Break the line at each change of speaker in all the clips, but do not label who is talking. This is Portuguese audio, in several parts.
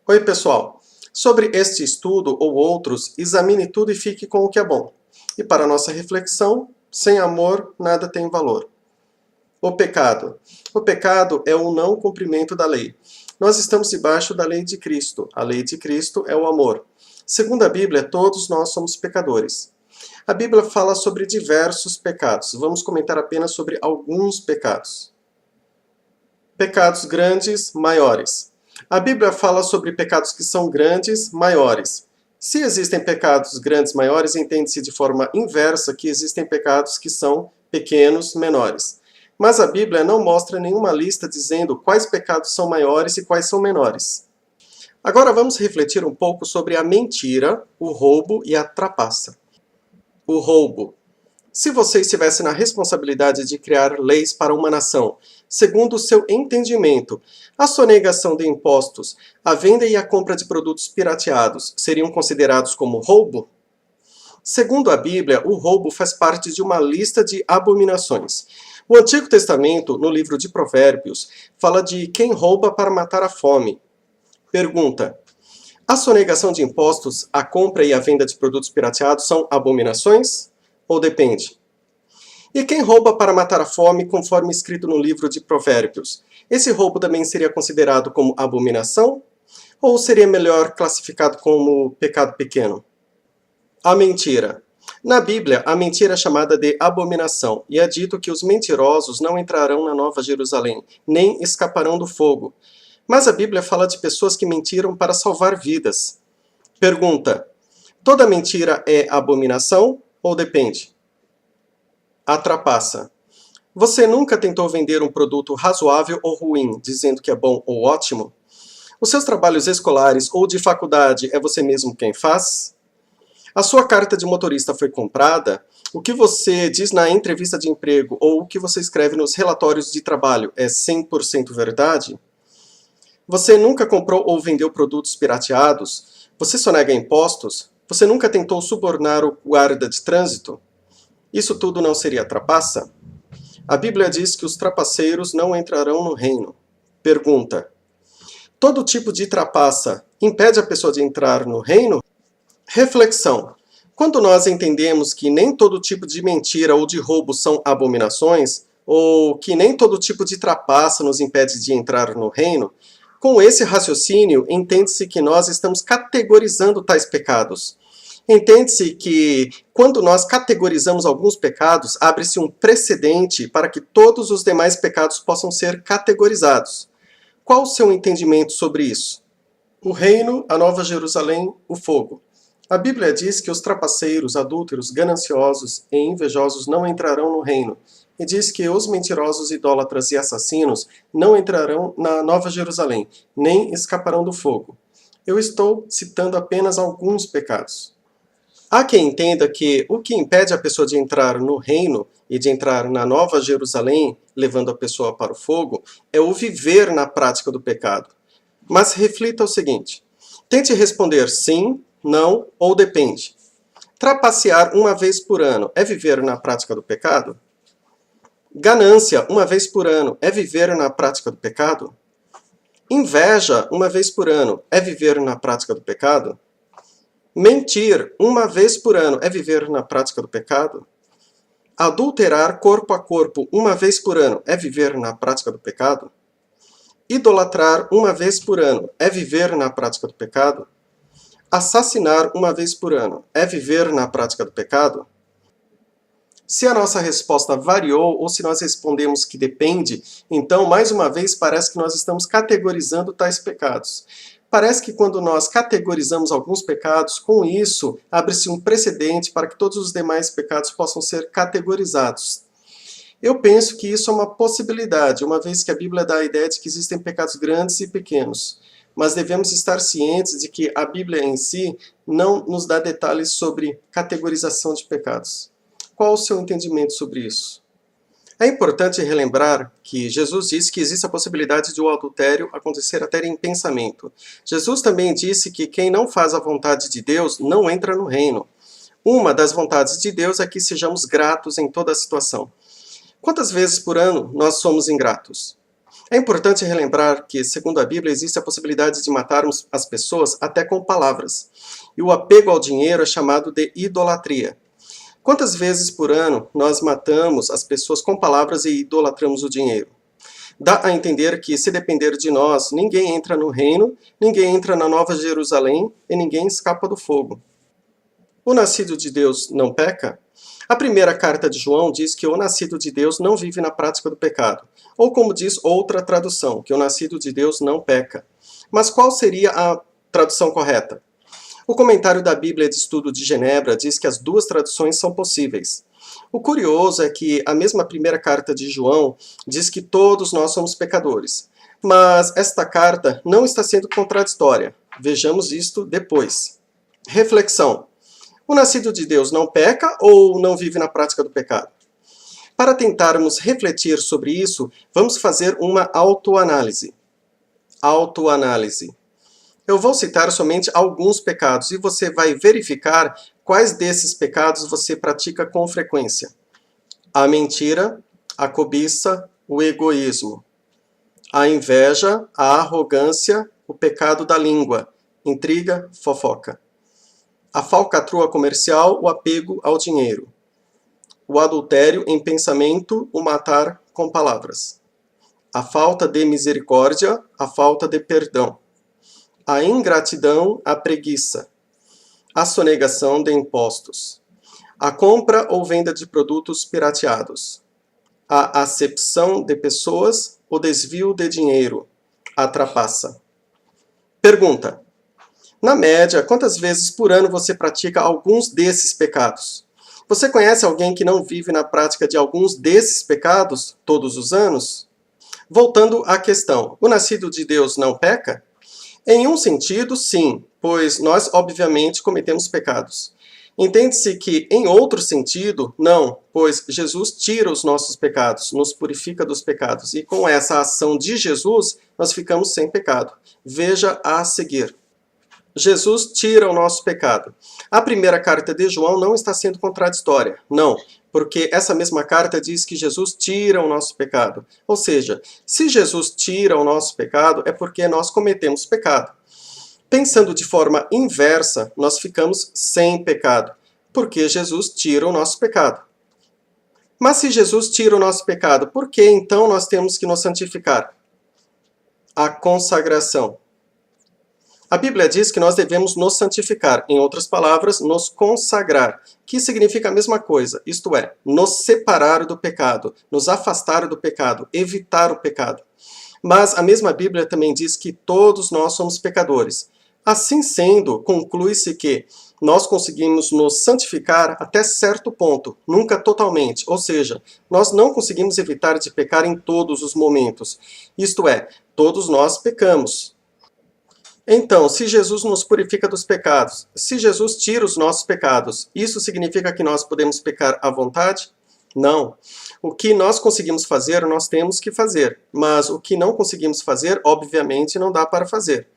Oi, pessoal! Sobre este estudo ou outros, examine tudo e fique com o que é bom. E para nossa reflexão, sem amor, nada tem valor. O pecado. O pecado é o não cumprimento da lei. Nós estamos debaixo da lei de Cristo. A lei de Cristo é o amor. Segundo a Bíblia, todos nós somos pecadores. A Bíblia fala sobre diversos pecados. Vamos comentar apenas sobre alguns pecados. Pecados grandes, maiores. A Bíblia fala sobre pecados que são grandes, maiores. Se existem pecados grandes, maiores, entende-se de forma inversa que existem pecados que são pequenos, menores. Mas a Bíblia não mostra nenhuma lista dizendo quais pecados são maiores e quais são menores. Agora vamos refletir um pouco sobre a mentira, o roubo e a trapaça. O roubo. Se você estivesse na responsabilidade de criar leis para uma nação, segundo o seu entendimento, a sonegação de impostos, a venda e a compra de produtos pirateados seriam considerados como roubo? Segundo a Bíblia, o roubo faz parte de uma lista de abominações. O Antigo Testamento, no livro de Provérbios, fala de quem rouba para matar a fome. Pergunta: a sonegação de impostos, a compra e a venda de produtos pirateados são abominações? Ou depende? E quem rouba para matar a fome, conforme escrito no livro de Provérbios? Esse roubo também seria considerado como abominação? Ou seria melhor classificado como pecado pequeno? A mentira. Na Bíblia, a mentira é chamada de abominação, e é dito que os mentirosos não entrarão na Nova Jerusalém, nem escaparão do fogo. Mas a Bíblia fala de pessoas que mentiram para salvar vidas. Pergunta: toda mentira é abominação ou depende? A trapaça. Você nunca tentou vender um produto razoável ou ruim, dizendo que é bom ou ótimo? Os seus trabalhos escolares ou de faculdade é você mesmo quem faz? A sua carta de motorista foi comprada? O que você diz na entrevista de emprego ou o que você escreve nos relatórios de trabalho é 100% verdade? Você nunca comprou ou vendeu produtos pirateados? Você sonega impostos? Você nunca tentou subornar o guarda de trânsito? Isso tudo não seria trapaça? A Bíblia diz que os trapaceiros não entrarão no reino. Pergunta: todo tipo de trapaça impede a pessoa de entrar no reino? Reflexão: quando nós entendemos que nem todo tipo de mentira ou de roubo são abominações, ou que nem todo tipo de trapaça nos impede de entrar no reino, com esse raciocínio, entende-se que nós estamos categorizando tais pecados. Entende-se que, quando nós categorizamos alguns pecados, abre-se um precedente para que todos os demais pecados possam ser categorizados. Qual o seu entendimento sobre isso? O reino, a Nova Jerusalém, o fogo. A Bíblia diz que os trapaceiros, adúlteros, gananciosos e invejosos não entrarão no reino. E diz que os mentirosos, idólatras e assassinos não entrarão na Nova Jerusalém, nem escaparão do fogo. Eu estou citando apenas alguns pecados. Há quem entenda que o que impede a pessoa de entrar no reino e de entrar na Nova Jerusalém, levando a pessoa para o fogo, é o viver na prática do pecado. Mas reflita o seguinte: tente responder sim, não ou depende. Trapacear uma vez por ano é viver na prática do pecado? Ganância uma vez por ano é viver na prática do pecado? Inveja uma vez por ano é viver na prática do pecado? Mentir uma vez por ano é viver na prática do pecado? Adulterar corpo a corpo uma vez por ano é viver na prática do pecado? Idolatrar uma vez por ano é viver na prática do pecado? Assassinar uma vez por ano é viver na prática do pecado? Se a nossa resposta variou ou se nós respondemos que depende, então, mais uma vez, parece que nós estamos categorizando tais pecados. Parece que quando nós categorizamos alguns pecados, com isso, abre-se um precedente para que todos os demais pecados possam ser categorizados. Eu penso que isso é uma possibilidade, uma vez que a Bíblia dá a ideia de que existem pecados grandes e pequenos. Mas devemos estar cientes de que a Bíblia em si não nos dá detalhes sobre categorização de pecados. Qual o seu entendimento sobre isso? É importante relembrar que Jesus disse que existe a possibilidade de o adultério acontecer até em pensamento. Jesus também disse que quem não faz a vontade de Deus não entra no reino. Uma das vontades de Deus é que sejamos gratos em toda a situação. Quantas vezes por ano nós somos ingratos? É importante relembrar que, segundo a Bíblia, existe a possibilidade de matarmos as pessoas até com palavras. E o apego ao dinheiro é chamado de idolatria. Quantas vezes por ano nós matamos as pessoas com palavras e idolatramos o dinheiro? Dá a entender que, se depender de nós, ninguém entra no reino, ninguém entra na Nova Jerusalém e ninguém escapa do fogo. O nascido de Deus não peca? A primeira carta de João diz que o nascido de Deus não vive na prática do pecado. Ou como diz outra tradução, que o nascido de Deus não peca. Mas qual seria a tradução correta? O comentário da Bíblia de Estudo de Genebra diz que as duas traduções são possíveis. O curioso é que a mesma primeira carta de João diz que todos nós somos pecadores. Mas esta carta não está sendo contraditória. Vejamos isto depois. Reflexão. O nascido de Deus não peca ou não vive na prática do pecado? Para tentarmos refletir sobre isso, vamos fazer uma autoanálise. Autoanálise. Eu vou citar somente alguns pecados e você vai verificar quais desses pecados você pratica com frequência. A mentira, a cobiça, o egoísmo. A inveja, a arrogância, o pecado da língua, intriga, fofoca. A falcatrua comercial, o apego ao dinheiro. O adultério em pensamento, o matar com palavras. A falta de misericórdia, a falta de perdão. A ingratidão, a preguiça. A sonegação de impostos. A compra ou venda de produtos pirateados. A acepção de pessoas, o desvio de dinheiro, a trapaça. Pergunta. Na média, quantas vezes por ano você pratica alguns desses pecados? Você conhece alguém que não vive na prática de alguns desses pecados todos os anos? Voltando à questão, o nascido de Deus não peca? Em um sentido, sim, pois nós obviamente cometemos pecados. Entende-se que, em outro sentido, não, pois Jesus tira os nossos pecados, nos purifica dos pecados, e com essa ação de Jesus, nós ficamos sem pecado. Veja a seguir. Jesus tira o nosso pecado. A primeira carta de João não está sendo contraditória, não, porque essa mesma carta diz que Jesus tira o nosso pecado. Ou seja, se Jesus tira o nosso pecado, é porque nós cometemos pecado. Pensando de forma inversa, nós ficamos sem pecado, porque Jesus tira o nosso pecado. Mas se Jesus tira o nosso pecado, por que então nós temos que nos santificar? A consagração. A Bíblia diz que nós devemos nos santificar, em outras palavras, nos consagrar, que significa a mesma coisa, isto é, nos separar do pecado, nos afastar do pecado, evitar o pecado. Mas a mesma Bíblia também diz que todos nós somos pecadores. Assim sendo, conclui-se que nós conseguimos nos santificar até certo ponto, nunca totalmente, ou seja, nós não conseguimos evitar de pecar em todos os momentos, isto é, todos nós pecamos. Então, se Jesus nos purifica dos pecados, se Jesus tira os nossos pecados, isso significa que nós podemos pecar à vontade? Não. O que nós conseguimos fazer, nós temos que fazer. Mas o que não conseguimos fazer, obviamente, não dá para fazer.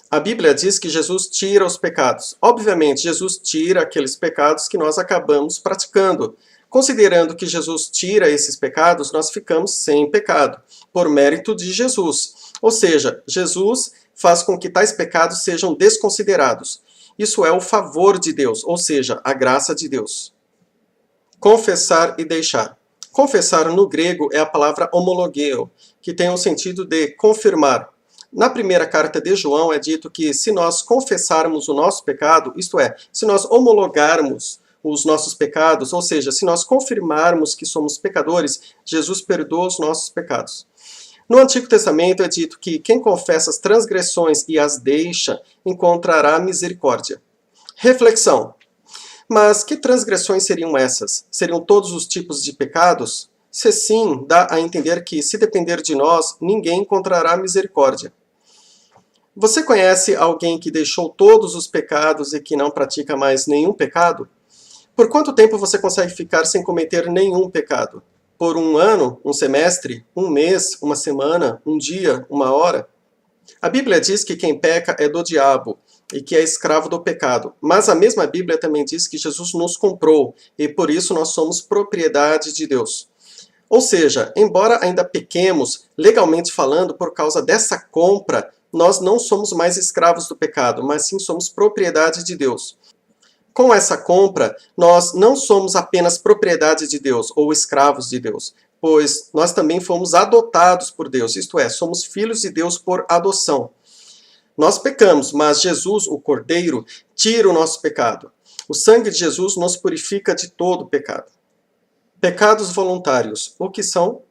A Bíblia diz que Jesus tira os pecados. Obviamente, Jesus tira aqueles pecados que nós acabamos praticando. Considerando que Jesus tira esses pecados, nós ficamos sem pecado, por mérito de Jesus. Ou seja, Jesus faz com que tais pecados sejam desconsiderados. Isso é o favor de Deus, ou seja, a graça de Deus. Confessar e deixar. Confessar no grego é a palavra homologeo, que tem o sentido de confirmar. Na primeira carta de João é dito que se nós confessarmos o nosso pecado, isto é, se nós homologarmos os nossos pecados, ou seja, se nós confirmarmos que somos pecadores, Jesus perdoa os nossos pecados. No Antigo Testamento é dito que quem confessa as transgressões e as deixa, encontrará misericórdia. Reflexão. Mas que transgressões seriam essas? Seriam todos os tipos de pecados? Se sim, dá a entender que, se depender de nós, ninguém encontrará misericórdia. Você conhece alguém que deixou todos os pecados e que não pratica mais nenhum pecado? Por quanto tempo você consegue ficar sem cometer nenhum pecado? Por um ano, um semestre, um mês, uma semana, um dia, uma hora? A Bíblia diz que quem peca é do diabo e que é escravo do pecado. Mas a mesma Bíblia também diz que Jesus nos comprou e por isso nós somos propriedade de Deus. Ou seja, embora ainda pequemos, legalmente falando, por causa dessa compra, nós não somos mais escravos do pecado, mas sim somos propriedade de Deus. Com essa compra, nós não somos apenas propriedade de Deus ou escravos de Deus, pois nós também fomos adotados por Deus, isto é, somos filhos de Deus por adoção. Nós pecamos, mas Jesus, o Cordeiro, tira o nosso pecado. O sangue de Jesus nos purifica de todo pecado. Pecados voluntários, o que são?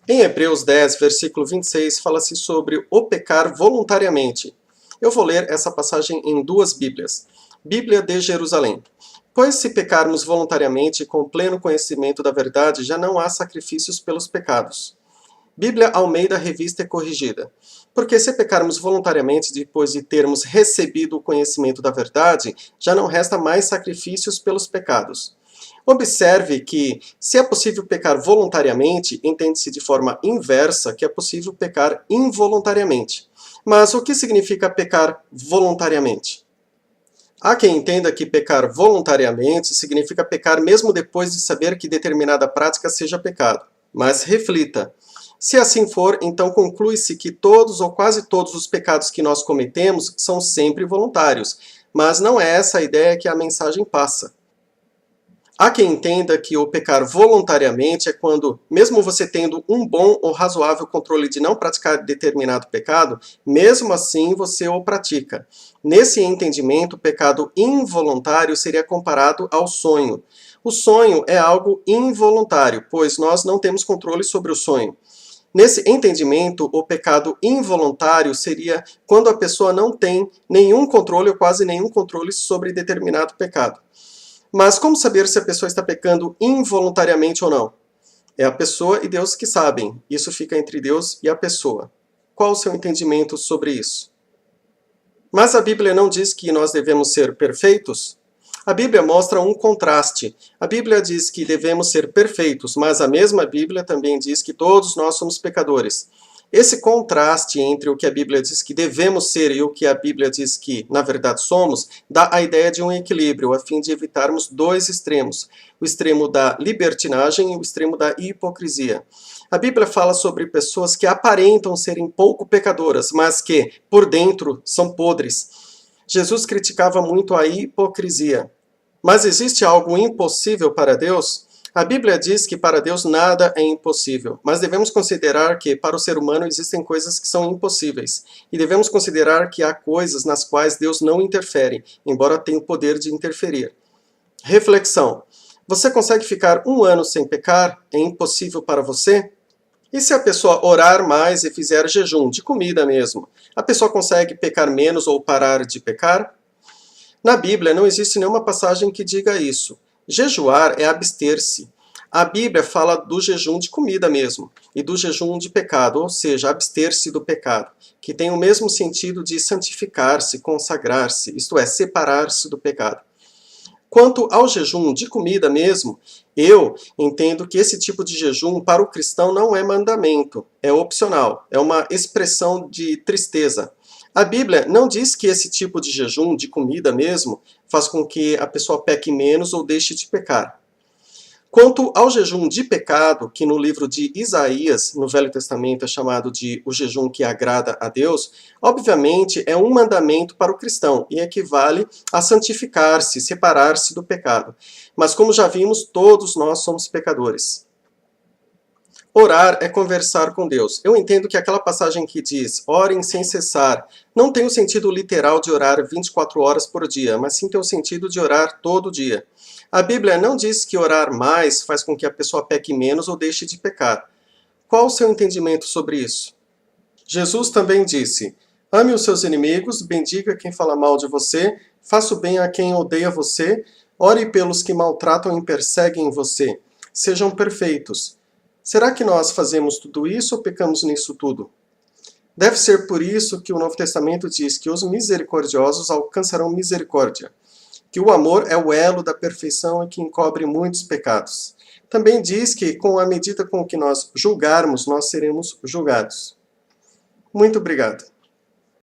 Em Hebreus 10, versículo 26, fala-se sobre o pecar voluntariamente. Eu vou ler essa passagem em duas Bíblias. Bíblia de Jerusalém. Pois se pecarmos voluntariamente com pleno conhecimento da verdade, já não há sacrifícios pelos pecados. Bíblia Almeida Revista e Corrigida. Porque se pecarmos voluntariamente depois de termos recebido o conhecimento da verdade, já não resta mais sacrifícios pelos pecados. Observe que, se é possível pecar voluntariamente, entende-se de forma inversa que é possível pecar involuntariamente. Mas o que significa pecar voluntariamente? Há quem entenda que pecar voluntariamente significa pecar mesmo depois de saber que determinada prática seja pecado. Mas reflita. Se assim for, então conclui-se que todos ou quase todos os pecados que nós cometemos são sempre voluntários. Mas não é essa a ideia que a mensagem passa. Há quem entenda que o pecar voluntariamente é quando, mesmo você tendo um bom ou razoável controle de não praticar determinado pecado, mesmo assim você o pratica. Nesse entendimento, o pecado involuntário seria comparado ao sonho. O sonho é algo involuntário, pois nós não temos controle sobre o sonho. Nesse entendimento, o pecado involuntário seria quando a pessoa não tem nenhum controle ou quase nenhum controle sobre determinado pecado. Mas como saber se a pessoa está pecando involuntariamente ou não? É a pessoa e Deus que sabem. Isso fica entre Deus e a pessoa. Qual o seu entendimento sobre isso? Mas a Bíblia não diz que nós devemos ser perfeitos? A Bíblia mostra um contraste. A Bíblia diz que devemos ser perfeitos, mas a mesma Bíblia também diz que todos nós somos pecadores. Esse contraste entre o que a Bíblia diz que devemos ser e o que a Bíblia diz que, na verdade, somos, dá a ideia de um equilíbrio, a fim de evitarmos dois extremos, o extremo da libertinagem e o extremo da hipocrisia. A Bíblia fala sobre pessoas que aparentam serem pouco pecadoras, mas que, por dentro, são podres. Jesus criticava muito a hipocrisia. Mas existe algo impossível para Deus? A Bíblia diz que para Deus nada é impossível, mas devemos considerar que para o ser humano existem coisas que são impossíveis, e devemos considerar que há coisas nas quais Deus não interfere, embora tenha o poder de interferir. Reflexão. Você consegue ficar um ano sem pecar? É impossível para você? E se a pessoa orar mais e fizer jejum, de comida mesmo? A pessoa consegue pecar menos ou parar de pecar? Na Bíblia não existe nenhuma passagem que diga isso. Jejuar é abster-se. A Bíblia fala do jejum de comida mesmo, e do jejum de pecado, ou seja, abster-se do pecado, que tem o mesmo sentido de santificar-se, consagrar-se, isto é, separar-se do pecado. Quanto ao jejum de comida mesmo, eu entendo que esse tipo de jejum para o cristão não é mandamento, é opcional, é uma expressão de tristeza. A Bíblia não diz que esse tipo de jejum, de comida mesmo, faz com que a pessoa peque menos ou deixe de pecar. Quanto ao jejum de pecado, que no livro de Isaías, no Velho Testamento, é chamado de o jejum que agrada a Deus, obviamente é um mandamento para o cristão e equivale a santificar-se, separar-se do pecado. Mas como já vimos, todos nós somos pecadores. Orar é conversar com Deus. Eu entendo que aquela passagem que diz, orem sem cessar, não tem o sentido literal de orar 24 horas por dia, mas sim tem o sentido de orar todo dia. A Bíblia não diz que orar mais faz com que a pessoa peque menos ou deixe de pecar. Qual o seu entendimento sobre isso? Jesus também disse, ame os seus inimigos, bendiga quem fala mal de você, faça o bem a quem odeia você, ore pelos que maltratam e perseguem você. Sejam perfeitos. Será que nós fazemos tudo isso ou pecamos nisso tudo? Deve ser por isso que o Novo Testamento diz que os misericordiosos alcançarão misericórdia, que o amor é o elo da perfeição e que encobre muitos pecados. Também diz que com a medida com que nós julgarmos, nós seremos julgados. Muito obrigado.